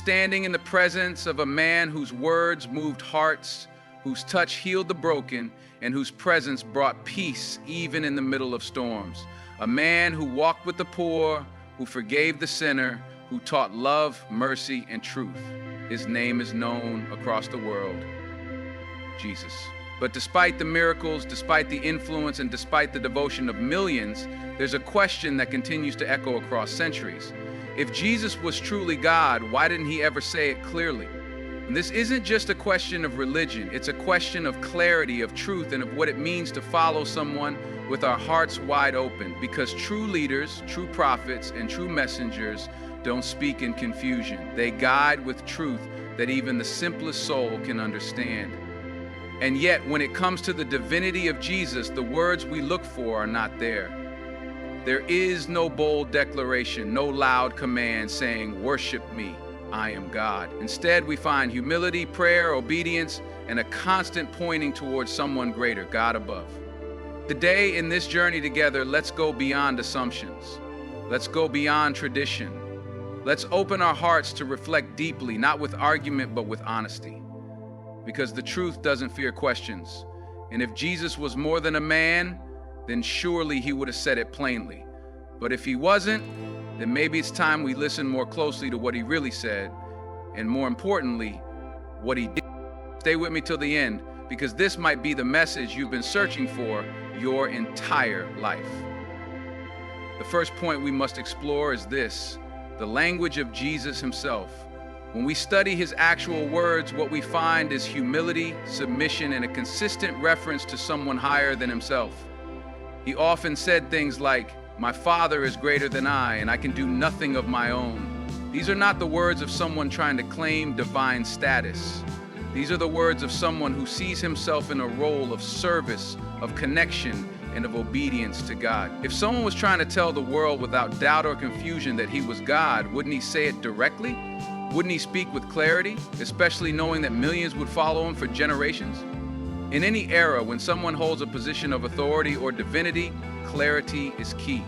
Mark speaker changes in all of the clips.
Speaker 1: standing in the presence of a man whose words moved hearts, whose touch healed the broken, and whose presence brought peace even in the middle of storms. A man who walked with the poor, who forgave the sinner, who taught love, mercy, and truth. His name is known across the world, Jesus. But despite the miracles, despite the influence, and despite the devotion of millions, there's a question that continues to echo across centuries. If Jesus was truly God, why didn't he ever say it clearly? And this isn't just a question of religion, it's a question of clarity, of truth, and of what it means to follow someone with our hearts wide open. Because true leaders, true prophets, and true messengers don't speak in confusion. They guide with truth that even the simplest soul can understand. And yet, when it comes to the divinity of Jesus, the words we look for are not there. There is no bold declaration, no loud command saying, "Worship me, I am God." Instead, we find humility, prayer, obedience, and a constant pointing towards someone greater, God above. Today, in this journey together, let's go beyond assumptions. Let's go beyond tradition. Let's open our hearts to reflect deeply, not with argument, but with honesty. Because the truth doesn't fear questions. And if Jesus was more than a man, then surely he would have said it plainly. But if he wasn't, then maybe it's time we listen more closely to what he really said, and more importantly, what he did. Stay with me till the end, because this might be the message you've been searching for your entire life. The first point we must explore is this: the language of Jesus himself. When we study his actual words, what we find is humility, submission, and a consistent reference to someone higher than himself. He often said things like, "My Father is greater than I, and I can do nothing of my own." These are not the words of someone trying to claim divine status. These are the words of someone who sees himself in a role of service, of connection, and of obedience to God. If someone was trying to tell the world without doubt or confusion that he was God, wouldn't he say it directly? Wouldn't he speak with clarity, especially knowing that millions would follow him for generations? In any era, when someone holds a position of authority or divinity, clarity is key.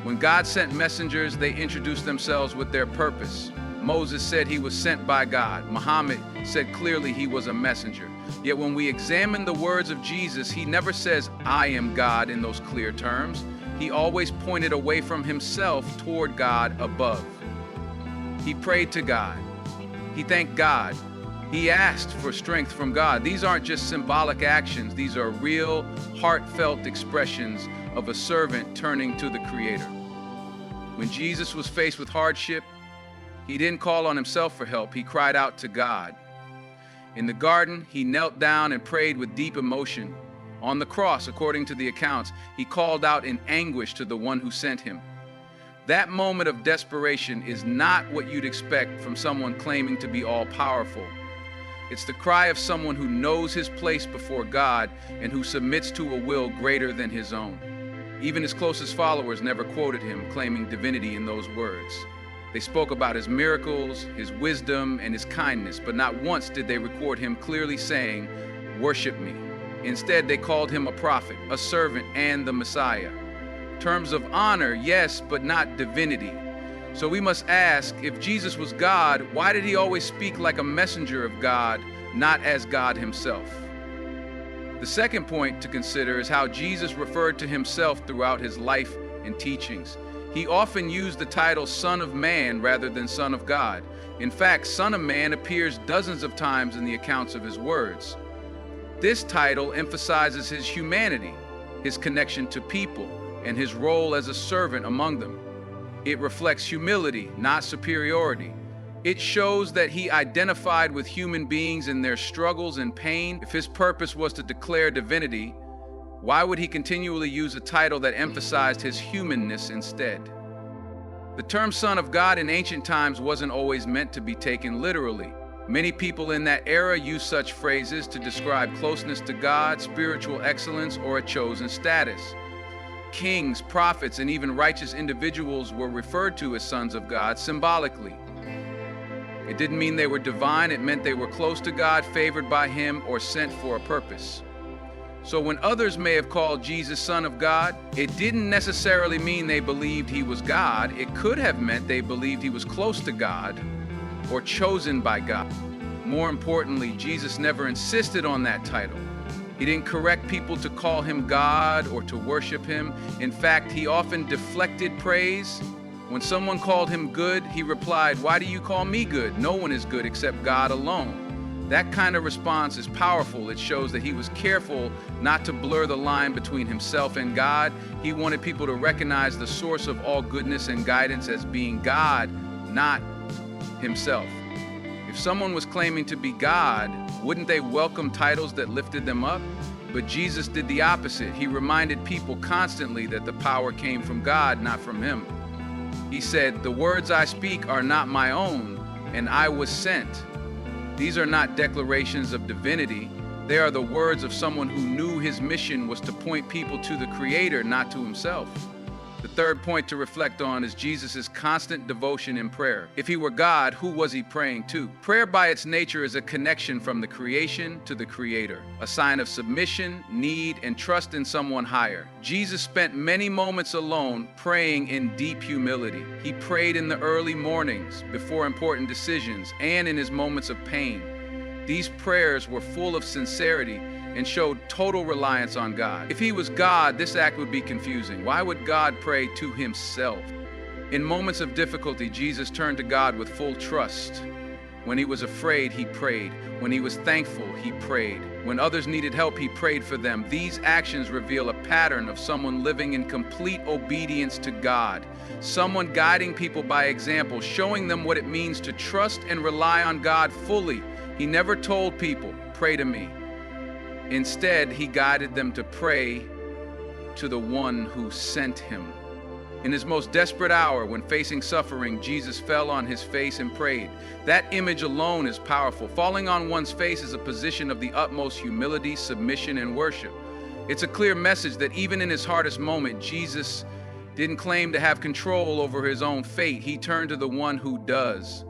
Speaker 1: When God sent messengers, they introduced themselves with their purpose. Moses said he was sent by God. Muhammad said clearly he was a messenger. Yet when we examine the words of Jesus, he never says, "I am God" in those clear terms. He always pointed away from himself toward God above. He prayed to God. He thanked God. He asked for strength from God. These aren't just symbolic actions. These are real, heartfelt expressions of a servant turning to the Creator. When Jesus was faced with hardship, he didn't call on himself for help. He cried out to God. In the garden, he knelt down and prayed with deep emotion. On the cross, according to the accounts, he called out in anguish to the one who sent him. That moment of desperation is not what you'd expect from someone claiming to be all-powerful. It's the cry of someone who knows his place before God and who submits to a will greater than his own. Even his closest followers never quoted him claiming divinity in those words. They spoke about his miracles, his wisdom, and his kindness, but not once did they record him clearly saying, "Worship me." Instead, they called him a prophet, a servant, and the Messiah. Terms of honor, yes, but not divinity. So we must ask, if Jesus was God, why did he always speak like a messenger of God, not as God himself? The second point to consider is how Jesus referred to himself throughout his life and teachings. He often used the title Son of Man rather than Son of God. In fact, Son of Man appears dozens of times in the accounts of his words. This title emphasizes his humanity, his connection to people, and his role as a servant among them. It reflects humility, not superiority. It shows that he identified with human beings in their struggles and pain. If his purpose was to declare divinity, why would he continually use a title that emphasized his humanness instead? The term Son of God in ancient times wasn't always meant to be taken literally. Many people in that era used such phrases to describe closeness to God, spiritual excellence, or a chosen status. Kings, prophets, and even righteous individuals were referred to as sons of God symbolically. It didn't mean they were divine, it meant they were close to God, favored by him, or sent for a purpose. So when others may have called Jesus Son of God, it didn't necessarily mean they believed he was God. It could have meant they believed he was close to God, or chosen by God. More importantly, Jesus never insisted on that title. He didn't correct people to call him God or to worship him. In fact, he often deflected praise. When someone called him good, he replied, "Why do you call me good? No one is good except God alone." That kind of response is powerful. It shows that he was careful not to blur the line between himself and God. He wanted people to recognize the source of all goodness and guidance as being God, not himself. If someone was claiming to be God, wouldn't they welcome titles that lifted them up? But Jesus did the opposite. He reminded people constantly that the power came from God, not from him. He said, "The words I speak are not my own, and I was sent." These are not declarations of divinity. They are the words of someone who knew his mission was to point people to the Creator, not to himself. The third point to reflect on is Jesus' constant devotion in prayer. If he were God, who was he praying to? Prayer by its nature is a connection from the creation to the Creator, a sign of submission, need, and trust in someone higher. Jesus spent many moments alone praying in deep humility. He prayed in the early mornings, before important decisions, and in his moments of pain. These prayers were full of sincerity and showed total reliance on God. If he was God, this act would be confusing. Why would God pray to himself? In moments of difficulty, Jesus turned to God with full trust. When he was afraid, he prayed. When he was thankful, he prayed. When others needed help, he prayed for them. These actions reveal a pattern of someone living in complete obedience to God, someone guiding people by example, showing them what it means to trust and rely on God fully. He never told people, "Pray to me." Instead, he guided them to pray to the one who sent him. In his most desperate hour, when facing suffering, Jesus fell on his face and prayed. That image alone is powerful. Falling on one's face is a position of the utmost humility, submission, and worship. It's a clear message that even in his hardest moment, Jesus didn't claim to have control over his own fate. He turned to the one who does.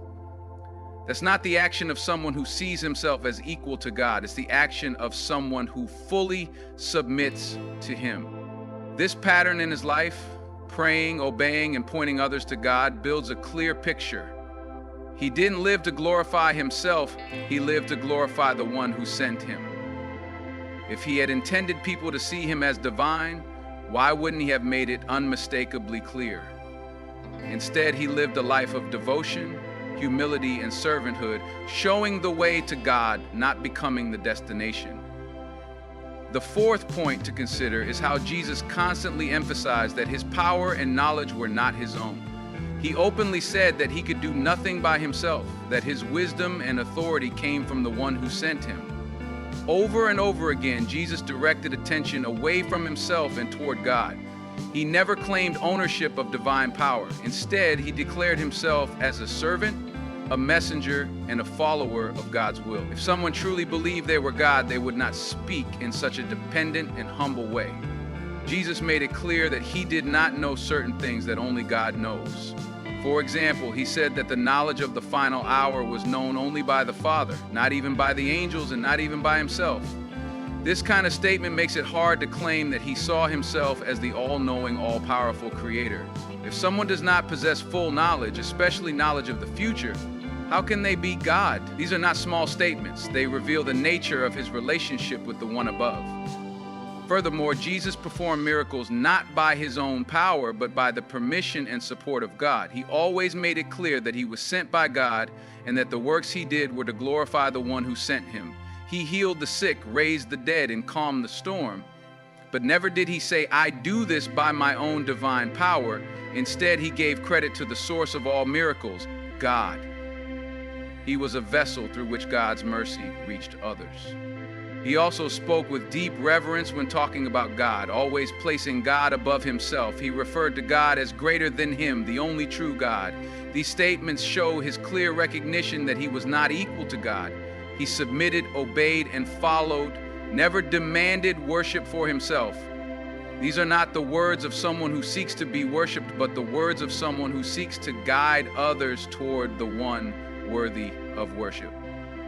Speaker 1: That's not the action of someone who sees himself as equal to God. It's the action of someone who fully submits to him. This pattern in his life, praying, obeying, and pointing others to God, builds a clear picture. He didn't live to glorify himself. He lived to glorify the one who sent him. If he had intended people to see him as divine, why wouldn't he have made it unmistakably clear? Instead, he lived a life of devotion, humility, and servanthood, showing the way to God, not becoming the destination. The fourth point to consider is how Jesus constantly emphasized that his power and knowledge were not his own. He openly said that he could do nothing by himself, that his wisdom and authority came from the one who sent him. Over and over again, Jesus directed attention away from himself and toward God. He never claimed ownership of divine power. Instead, he declared himself as a servant, a messenger, and a follower of God's will. If someone truly believed they were God, they would not speak in such a dependent and humble way. Jesus made it clear that he did not know certain things that only God knows. For example, he said that the knowledge of the final hour was known only by the Father, not even by the angels and not even by himself. This kind of statement makes it hard to claim that he saw himself as the all-knowing, all-powerful creator. If someone does not possess full knowledge, especially knowledge of the future, how can they be God? These are not small statements. They reveal the nature of his relationship with the one above. Furthermore, Jesus performed miracles not by his own power, but by the permission and support of God. He always made it clear that he was sent by God and that the works he did were to glorify the one who sent him. He healed the sick, raised the dead, and calmed the storm. But never did he say, "I do this by my own divine power." Instead, he gave credit to the source of all miracles, God. He was a vessel through which God's mercy reached others. He also spoke with deep reverence when talking about God, always placing God above himself. He referred to God as greater than him, the only true God. These statements show his clear recognition that he was not equal to God. He submitted, obeyed, and followed, never demanded worship for himself. These are not the words of someone who seeks to be worshiped, but the words of someone who seeks to guide others toward the one worthy of worship.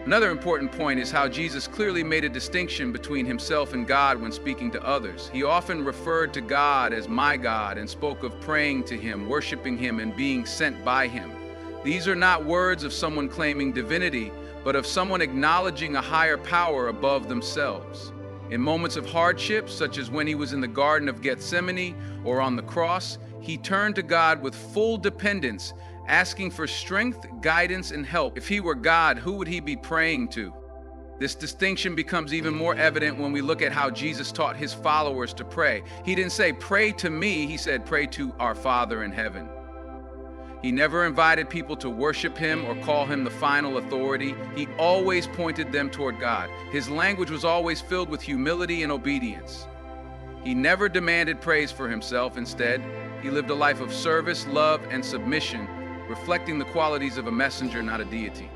Speaker 1: Another important point is how Jesus clearly made a distinction between himself and God when speaking to others. He often referred to God as my God and spoke of praying to him, worshiping him, and being sent by him. These are not words of someone claiming divinity, but of someone acknowledging a higher power above themselves. In moments of hardship, such as when he was in the Garden of Gethsemane or on the cross, he turned to God with full dependence, asking for strength, guidance, and help. If he were God, who would he be praying to? This distinction becomes even more evident when we look at how Jesus taught his followers to pray. He didn't say, "Pray to me," he said, "Pray to our Father in heaven." He never invited people to worship him or call him the final authority. He always pointed them toward God. His language was always filled with humility and obedience. He never demanded praise for himself. Instead, he lived a life of service, love, and submission, reflecting the qualities of a messenger, not a deity.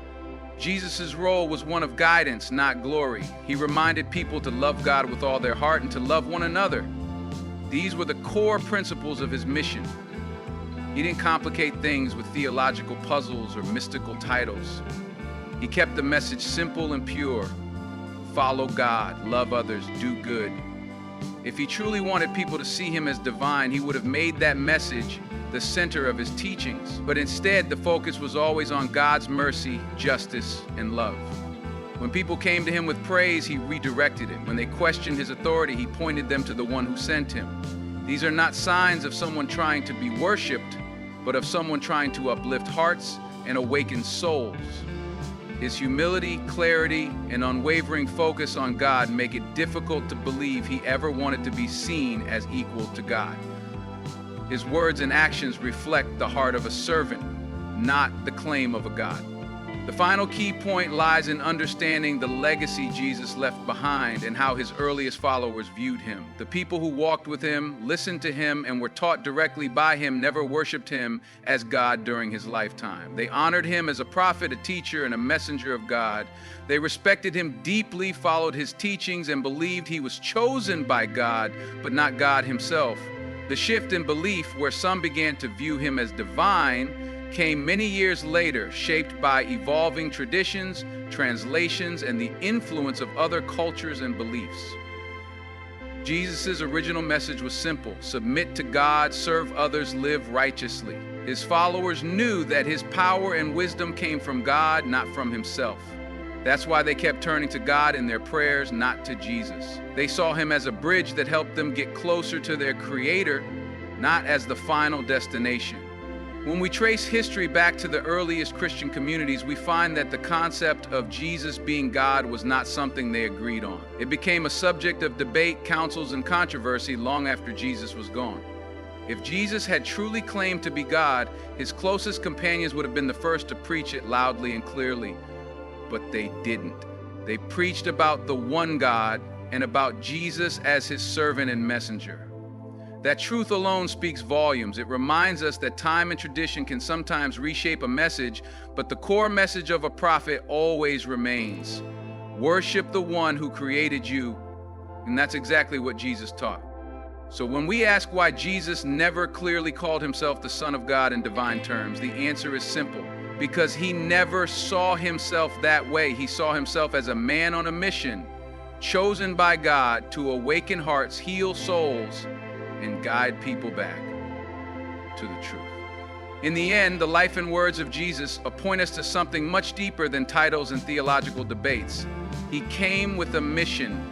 Speaker 1: Jesus' role was one of guidance, not glory. He reminded people to love God with all their heart and to love one another. These were the core principles of his mission. He didn't complicate things with theological puzzles or mystical titles. He kept the message simple and pure. Follow God, love others, do good. If he truly wanted people to see him as divine, he would have made that message the center of his teachings. But instead, the focus was always on God's mercy, justice, and love. When people came to him with praise, he redirected it. When they questioned his authority, he pointed them to the one who sent him. These are not signs of someone trying to be worshipped, but of someone trying to uplift hearts and awaken souls. His humility, clarity, and unwavering focus on God make it difficult to believe he ever wanted to be seen as equal to God. His words and actions reflect the heart of a servant, not the claim of a God. The final key point lies in understanding the legacy Jesus left behind and how his earliest followers viewed him. The people who walked with him, listened to him, and were taught directly by him never worshiped him as God during his lifetime. They honored him as a prophet, a teacher, and a messenger of God. They respected him deeply, followed his teachings, and believed he was chosen by God, but not God himself. The shift in belief, where some began to view him as divine, came many years later, shaped by evolving traditions, translations, and the influence of other cultures and beliefs. Jesus' original message was simple: submit to God, serve others, live righteously. His followers knew that his power and wisdom came from God, not from himself. That's why they kept turning to God in their prayers, not to Jesus. They saw him as a bridge that helped them get closer to their Creator, not as the final destination. When we trace history back to the earliest Christian communities, we find that the concept of Jesus being God was not something they agreed on. It became a subject of debate, councils, and controversy long after Jesus was gone. If Jesus had truly claimed to be God, his closest companions would have been the first to preach it loudly and clearly. But they didn't. They preached about the one God and about Jesus as his servant and messenger. That truth alone speaks volumes. It reminds us that time and tradition can sometimes reshape a message, but the core message of a prophet always remains. Worship the one who created you, and that's exactly what Jesus taught. So when we ask why Jesus never clearly called himself the Son of God in divine terms, the answer is simple. Because he never saw himself that way. He saw himself as a man on a mission, chosen by God to awaken hearts, heal souls, and guide people back to the truth. In the end, the life and words of Jesus point us to something much deeper than titles and theological debates. He came with a mission,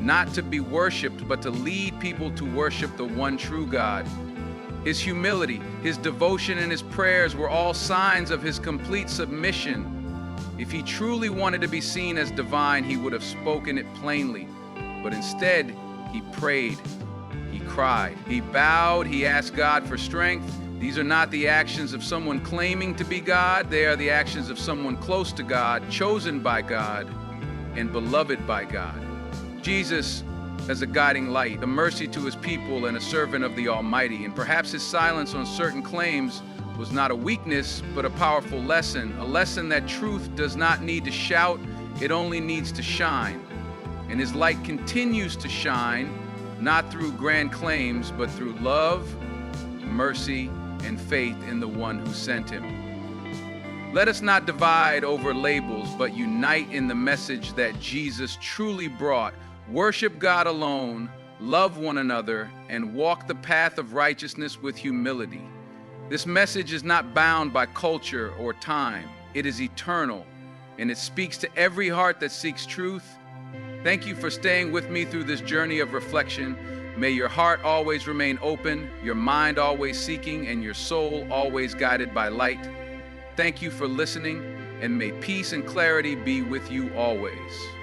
Speaker 1: not to be worshipped, but to lead people to worship the one true God. His humility, his devotion, and his prayers were all signs of his complete submission. If he truly wanted to be seen as divine, he would have spoken it plainly. But instead, he prayed. He cried, he bowed, he asked God for strength. These are not the actions of someone claiming to be God. They are the actions of someone close to God, chosen by God, and beloved by God. Jesus as a guiding light, a mercy to his people, and a servant of the Almighty. And perhaps his silence on certain claims was not a weakness, but a powerful lesson, a lesson that truth does not need to shout, it only needs to shine. And his light continues to shine, not through grand claims, but through love, mercy, and faith in the one who sent him. Let us not divide over labels, but unite in the message that Jesus truly brought. Worship God alone, love one another, and walk the path of righteousness with humility. This message is not bound by culture or time. It is eternal, and it speaks to every heart that seeks truth. Thank you for staying with me through this journey of reflection. May your heart always remain open, your mind always seeking, and your soul always guided by light. Thank you for listening, and may peace and clarity be with you always.